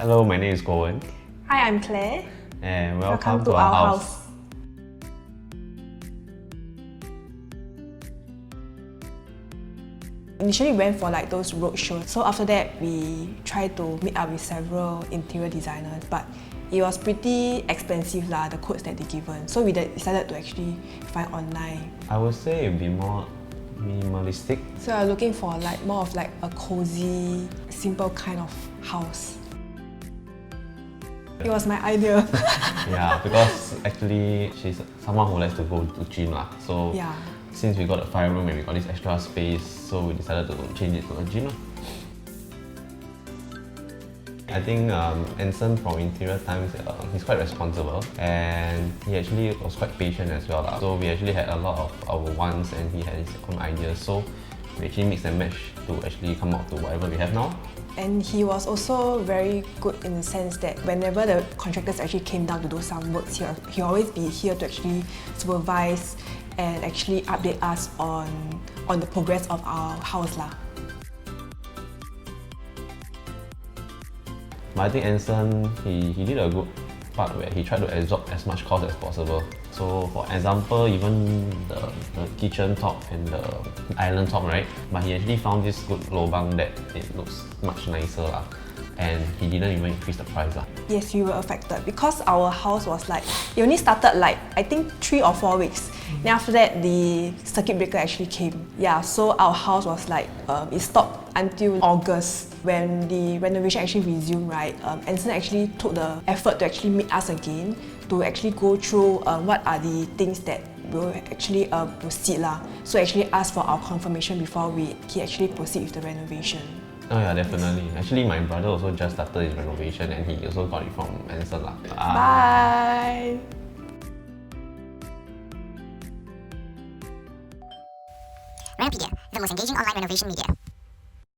Hello, my name is Cohen. Hi, I'm Claire. And welcome to our house. Initially went for like those road shows. So after that, we tried to meet up with several interior designers, but it was pretty expensive lah, the quotes that they given. So we decided to actually find online. I would say it would be more minimalistic. So I'm looking for like more of like a cozy, simple kind of house. It was my idea. Yeah, because actually she's someone who likes to go to gym lah. So Yeah. since we got a 5-room and we got this extra space, so we decided to change it to a gym lah. I think Anson from Interior Times, he's quite responsible and he actually was quite patient as well lah. So we actually had a lot of our wants and he had his own ideas. So we actually mix and match to actually come out to whatever we have now. And he was also very good in the sense that whenever the contractors actually came down to do some works here, he'll always be here to actually supervise and actually update us on the progress of our house lah. But I think Anson, he did a good part where he tried to absorb as much cost as possible. So for example, even the kitchen top and the island top, right? But he actually found this good lobang that it looks much nicer lah. And he didn't even increase the price lah. Yes, we were affected because our house was like, it only started like, I think 3 or 4 weeks. Then after that, the circuit breaker actually came. Yeah, so our house was like, it stopped until August when the renovation actually resumed, right? Anson actually took the effort to actually meet us again to actually go through what are the things that will actually proceed lah. So actually ask for our confirmation before he actually proceed with the renovation. Oh yeah, definitely. Actually, my brother also just started his renovation and he also got it from Anson lah. Bye! Renopedia, the most engaging online renovation media.